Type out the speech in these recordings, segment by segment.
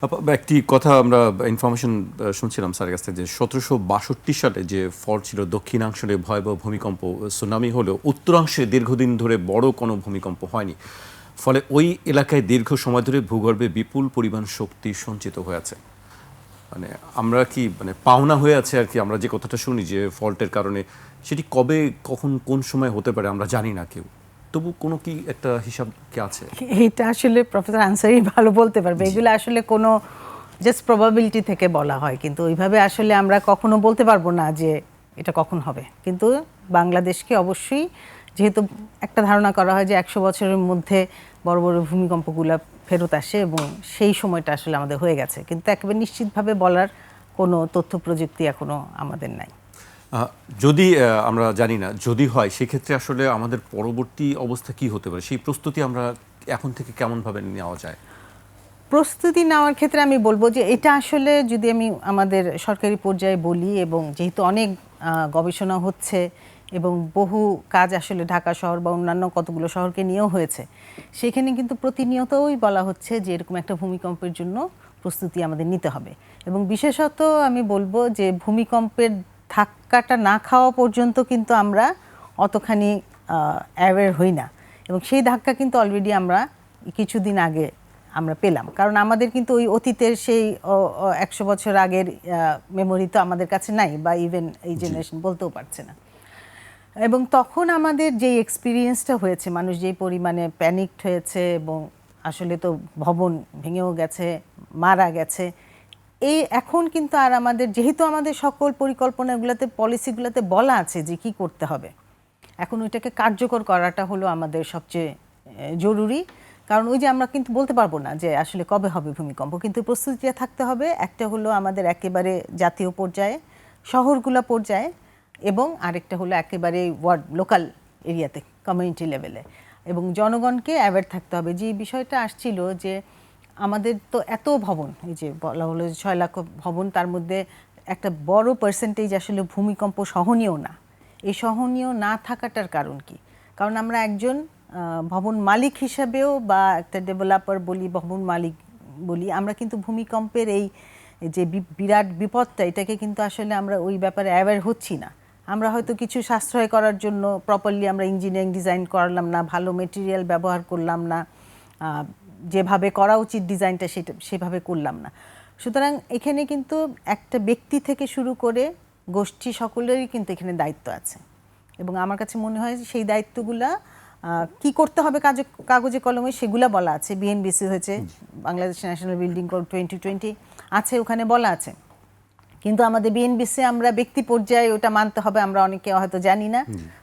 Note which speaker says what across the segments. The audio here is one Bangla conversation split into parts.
Speaker 1: একটি কথা আমরা ইনফরমেশন শুনছিলাম স্যারের কাছ থেকে যে ১৭৬২ সালে যে ফল ছিল দক্ষিণাংশে ভয়াবহ ভূমিকম্প সুনামি হলেও উত্তরাংশে দীর্ঘদিন ধরে বড় কোনো ভূমিকম্প হয়নি। ফলে ওই এলাকায় দীর্ঘ সময় ধরে ভূগর্ভে বিপুল পরিমাণ শক্তি সঞ্চিত হয়ে আছে। মানে আমরা কি পাওনা হয়ে আছে আর কি, আমরা যে কথাটা শুনি যে ফল্টের কারণে, সেটি কবে কখন কোন সময় হতে পারে আমরা জানি না কেউ। তবু কোনো কি একটা হিসাব কি আছে?
Speaker 2: এটা আসলে প্রফেসর আনসারই ভালো বলতে পারবে। এগুলো আসলে কোনো জাস্ট প্রবাবিলিটি থেকে বলা হয়, কিন্তু ওইভাবে আসলে আমরা কখনো বলতে পারবো না যে এটা কখন হবে। কিন্তু বাংলাদেশকে অবশ্যই, যেহেতু একটা ধারণা করা হয় যে ১০০ বছরের মধ্যে বড় বড় ভূমিকম্পগুলো ফেরত আসে এবং সেই সময়টা আসলে আমাদের হয়ে গেছে, কিন্তু একেবারে নিশ্চিতভাবে বলার কোনো তথ্য প্রযুক্তি এখনো আমাদের নাই।
Speaker 1: যদি আমরা জানি না, যদি হয় সেক্ষেত্রে আসলে আমাদের পরবর্তী অবস্থা কি হতে পারে, সেই প্রস্তুতি আমরা এখন থেকে কেমনভাবে নেওয়া যায়?
Speaker 2: প্রস্তুতি নেওয়ার ক্ষেত্রে আমি বলবো যে এটা আসলে যদি আমি আমাদের সরকারি পর্যায়ে বলি, এবং যেহেতু অনেক গবেষণা হচ্ছে এবং বহু কাজ আসলে ঢাকা শহর বা অন্যান্য কতগুলো শহরকে নিয়েও হয়েছে, সেখানে কিন্তু প্রতিনিয়তই বলা হচ্ছে যে এরকম একটা ভূমিকম্পের জন্য প্রস্তুতি আমাদের নিতে হবে। এবং বিশেষত আমি বলবো যে ভূমিকম্পের ধাক্কাটা না খাওয়া পর্যন্ত কিন্তু আমরা অতখানি অ্যাওয়্যার হই না, এবং সেই ধাক্কা কিন্তু অলরেডি আমরা কিছুদিন আগে আমরা পেলাম। কারণ আমাদের কিন্তু ওই অতীতের সেই ১০০ বছর আগের মেমোরি তো আমাদের কাছে নাই, বা ইভেন এই জেনারেশন বলতেও পারছে না। এবং তখন আমাদের যেই এক্সপিরিয়েন্সটা হয়েছে, মানুষ যেই পরিমাণে প্যানিকড হয়েছে এবং আসলে তো ভবন ভেঙেও গেছে, মারা গেছে, এই এখন কিন্তু আর আমাদের, যেহেতু আমাদের সকল পরিকল্পনাগুলোতে পলিসিগুলোতে বলা আছে যে কি করতে হবে, এখন ওইটাকে কার্যকর করাটা হলো আমাদের সবচেয়ে জরুরি। কারণ ওই যে আমরা কিন্তু বলতে পারবো না যে আসলে কবে হবে ভূমিকম্প, কিন্তু প্রস্তুতিটা থাকতে হবে। একটা হলো আমাদের একেবারে জাতীয় পর্যায়ে, শহরগুলো পর্যায়ে, এবং আরেকটা হলো একেবারে ওয়ার্ড লোকাল এরিয়াতে, কমিউনিটি লেভেলে। এবং জনগণকে অ্যাওয়্যার থাকতে হবে। যে বিষয়টা আসছিল যে আমাদের তো এত ভবন, এই যে বলা হলো ৬ লাখ ভবন, তার মধ্যে একটা বড় পার্সেন্টেজ আসলে ভূমিকম্প সহনীয় না। এই সহনীয় না থাকাটার কারণ কি? কারণ আমরা একজন ভবন মালিক হিসাবেও, বা একটা ডেভেলপার বলি, ভবন মালিক বলি, আমরা কিন্তু ভূমিকম্পের এই যে বিরাট বিপদটা, এটাকে কিন্তু আসলে আমরা ওই ব্যাপারে অ্যাওয়্যার হচ্ছি না। আমরা হয়তো কিছু সাশ্রয় করার জন্য প্রপারলি আমরা ইঞ্জিনিয়ারিং ডিজাইন করলাম না, ভালো মেটেরিয়াল ব্যবহার করলাম না, যেভাবে করা উচিত ডিজাইনটা সেভাবে করলাম না। সুতরাং এখানে কিন্তু একটা ব্যক্তি থেকে শুরু করে গোষ্ঠী সকলেরই কিন্তু এখানে দায়িত্ব আছে, এবং আমার কাছে মনে হয় সেই দায়িত্বগুলা কি করতে হবে কাগজে কলমে সেগুলা বলা আছে। বিএনবিসি হয়েছে, বাংলাদেশ ন্যাশনাল বিল্ডিং কোড 2020 আছে, ওখানে বলা আছে। কিন্তু আমাদের বিএনবিসি আমরা ব্যক্তি পর্যায়ে ওটা মানতে হবে, আমরা অনেকে হয়তো জানি না।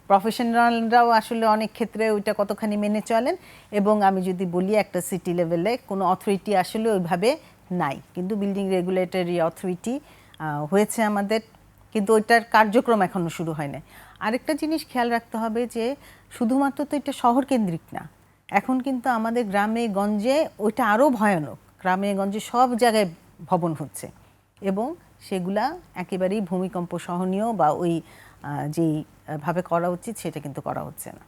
Speaker 2: প্রফেশনালরাও আসলে অনেক ক্ষেত্রে ওইটা কতখানি মেনে চলেন। এবং আমি যদি বলি একটা সিটি লেভেলে কোনো অথরিটি আসলে ওইভাবে নাই, কিন্তু বিল্ডিং রেগুলেটরি অথরিটি হয়েছে আমাদের, কিন্তু ওইটার কার্যক্রম এখনো শুরু হয় না। আরেকটা জিনিস খেয়াল রাখতে হবে যে শুধুমাত্র তো এটা শহর কেন্দ্রিক না, এখন কিন্তু আমাদের গ্রামে গঞ্জে ওইটা আরও ভয়ানক। গ্রামে গঞ্জে সব জায়গায় ভবন হচ্ছে, এবং সেগুলা একেবারেই ভূমিকম্প সহনীয় বা ওই যেইভাবে করা উচিত সেটা কিন্তু করা হচ্ছে না।